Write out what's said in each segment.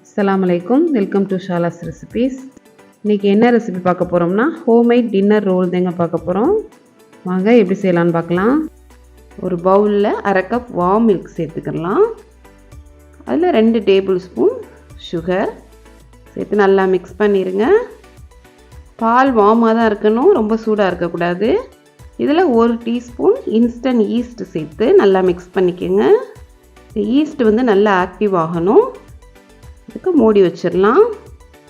அஸ்ஸலாமு அலைக்கும். Welcome to Shala's recipes. இன்றைக்கி என்ன ரெசிபி பார்க்க போகிறோம்னா ஹோம்மேட் டின்னர் ரோல் தாங்க பார்க்க போகிறோம். வாங்க எப்படி செய்யலான்னு பார்க்கலாம். ஒரு பவுலில் அரை கப் வார்ம் மில்க் சேர்த்துக்கலாம். அதில் 2 டேபிள் ஸ்பூன் சுகர் சேர்த்து நல்லா மிக்ஸ் பண்ணிடுங்க. பால் வார்மாக தான் இருக்கணும், ரொம்ப சூடாக இருக்கக்கூடாது. இதில் 1 டீஸ்பூன் இன்ஸ்டன்ட் ஈஸ்ட் சேர்த்து நல்லா மிக்ஸ் பண்ணிக்கோங்க. இந்த ஈஸ்ட் நல்லா ஆக்டிவ் ஆகணும். இதுக்கு மூடி வச்சிடலாம்.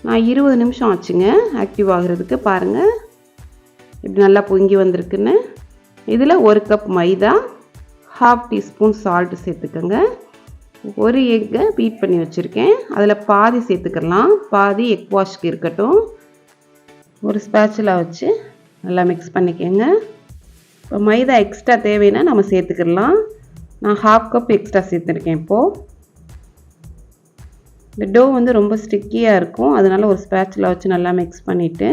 நான் 20 நிமிஷம் ஆச்சுங்க ஆக்டிவ் ஆகிறதுக்கு. பாருங்கள் இப்படி நல்லா பொங்கி வந்திருக்குன்னு. இதில் 1 கப் மைதா, 1/2 டீஸ்பூன் சால்ட் சேர்த்துக்கோங்க. 1 எக்கை பீட் பண்ணி வச்சுருக்கேன், அதில் பாதி சேர்த்துக்கலாம். பாதி எக் வாஷ்க்கு இருக்கட்டும். ஒரு ஸ்பேச்சுலா வச்சு நல்லா மிக்ஸ் பண்ணிக்கோங்க. இப்போ மைதா எக்ஸ்ட்ரா தேவைன்னா நம்ம சேர்த்துக்கலாம். நான் 1/2 கப் எக்ஸ்ட்ரா சேர்த்துருக்கேன். இப்போது இந்த டோ ரொம்ப ஸ்டிக்கியாக இருக்கும், அதனால் ஒரு ஸ்பேச்சுலா வச்சு நல்லா மிக்ஸ் பண்ணிவிட்டு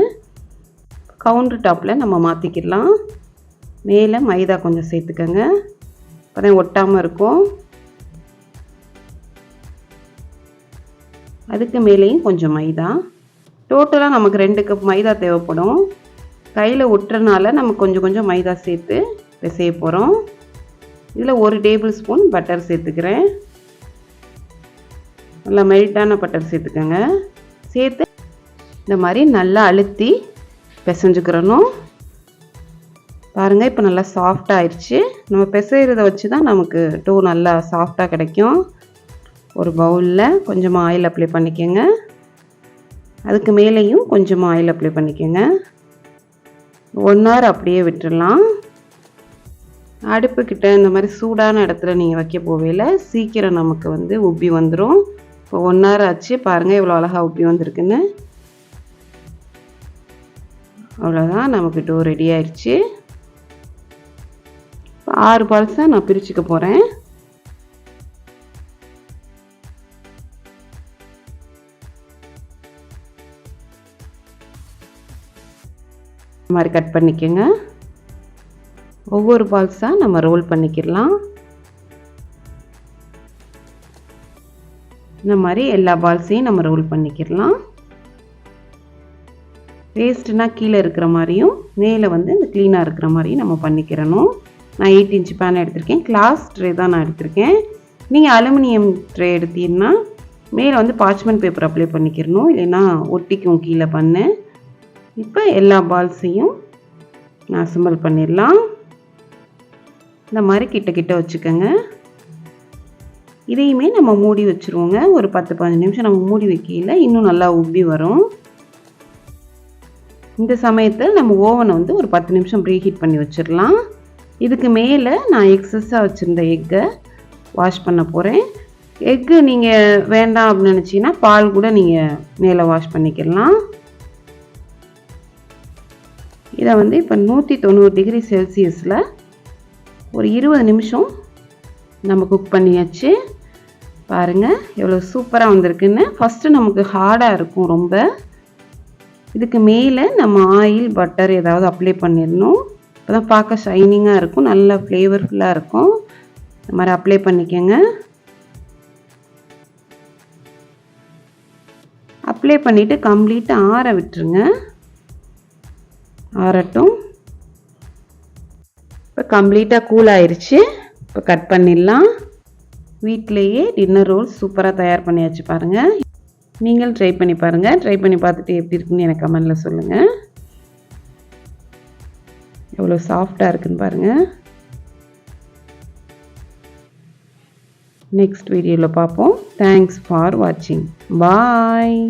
கவுண்டர் டாப்பில் நம்ம மாற்றிக்கிடலாம். மேலே மைதா கொஞ்சம் சேர்த்துக்கோங்க, அப்போ தான் ஒட்டாமல் இருக்கும். அதுக்கு மேலேயும் கொஞ்சம் மைதா. டோட்டலாக நமக்கு 2 கப் மைதா தேவைப்படும். கையில் ஒட்டுறனால நம்ம கொஞ்சம் மைதா சேர்த்து பிசைய போகிறோம். இதில் 1 டேபிள் ஸ்பூன் பட்டர் சேர்த்துக்கிறேன். நல்லா மெல்ட்டான பட்டர் சேர்த்துக்கோங்க. சேர்த்து இந்த மாதிரி நல்லா அழுத்தி பிசைஞ்சுக்கிறணும். பாருங்கள் இப்போ நல்லா சாஃப்டாக ஆயிடுச்சு. நம்ம பிசைகிறத வச்சு தான் நமக்கு டோ நல்லா சாஃப்டாக கிடைக்கும். ஒரு பவுலில் கொஞ்சமாக ஆயில் அப்ளை பண்ணிக்கோங்க. அதுக்கு மேலேயும் கொஞ்சமாக ஆயில் அப்ளை பண்ணிக்கோங்க. 1 hour அப்படியே விட்டுடலாம். அடுப்புக்கிட்ட இந்த மாதிரி சூடான இடத்துல நீங்கள் வைக்க போவேல சீக்கிரம் நமக்கு உப்பி வந்துடும். இப்போ 1 hour ஆச்சு. பாருங்கள் எவ்வளோ அழகாக உப்பி வந்திருக்குன்னு. அவ்வளோதான், நமக்கு டோ ரெடி ஆயிடுச்சு. 6 பால்ஸை நான் பிரிச்சுக்க போகிறேன். இந்த மாதிரி கட் பண்ணிக்கோங்க. ஒவ்வொரு பால்ஸாக நம்ம ரோல் பண்ணிக்கிடலாம். இந்த மாதிரி எல்லா பால்ஸையும் நம்ம ரோல் பண்ணிக்கிடலாம். வேஸ்ட்டுனா கீழே இருக்கிற மாதிரியும் மேலே இந்த க்ளீனாக இருக்கிற மாதிரியும் நம்ம பண்ணிக்கிறணும். நான் 8 inch பேன் எடுத்திருக்கேன். கிளாஸ் ட்ரே தான் நான் எடுத்திருக்கேன். நீங்கள் அலுமினியம் ட்ரே எடுத்தீங்கன்னா மேலே பார்ச்மெண்ட் பேப்பர் அப்ளை பண்ணிக்கிறணும், இல்லைன்னா ஒட்டிக்கும் கீழே பண்ணு. இப்போ எல்லா பால்ஸையும் நான் அசெம்பிள் பண்ணிடலாம். இந்த மாதிரி கிட்ட வச்சுக்கோங்க. இதையுமே நம்ம மூடி வச்சுருவோங்க. ஒரு 10-15 நிமிஷம் நம்ம மூடி வைக்கல, இன்னும் நல்லா உப்பி வரும். இந்த சமயத்தில் நம்ம ஓவனை ஒரு 10 நிமிஷம் ப்ரீஹீட் பண்ணி வச்சிடலாம். இதுக்கு மேலே நான் எக்ஸஸாக வச்சுருந்த எக்கை வாஷ் பண்ண போகிறேன். எக்கு நீங்கள் வேண்டாம் அப்படின்னு நினச்சிங்கன்னா பால் கூட நீங்கள் மேலே வாஷ் பண்ணிக்கலாம். இதை இப்போ 190 டிகிரி செல்சியஸில் ஒரு 20 நிமிஷம் நம்ம குக் பண்ணியாச்சு. பாருங்கள் எவ்வளோ சூப்பராக வந்திருக்குன்னு. ஃபஸ்ட்டு நமக்கு ஹார்டாக இருக்கும் ரொம்ப. இதுக்கு மேலே நம்ம ஆயில் பட்டர் ஏதாவது அப்ளை பண்ணிடணும். அப்போ தான் பார்க்க ஷைனிங்காக இருக்கும், நல்ல ஃப்ளேவர்ஃபுல்லாக இருக்கும். இந்த மாதிரி அப்ளை பண்ணிக்கோங்க. அப்ளை பண்ணிவிட்டு கம்ப்ளீட்டாக ஆற விட்டுருங்க. ஆறட்டும். இப்போ கம்ப்ளீட்டாக கூல் ஆயிடுச்சு. இப்போ கட் பண்ணிடலாம். வீட்டிலையே டின்னர் ரோல் சூப்பராக தயார் பண்ணியாச்சு. பாருங்கள், நீங்கள் ட்ரை பண்ணி பாருங்கள். ட்ரை பண்ணி பார்த்துட்டு எப்படி இருக்குன்னு எனக்கு கமெண்டில் சொல்லுங்கள். எவ்வளோ சாஃப்டாக இருக்குன்னு பாருங்கள். நெக்ஸ்ட் வீடியோவில் பார்ப்போம். தேங்க்ஸ் ஃபார் வாட்சிங். பாய்.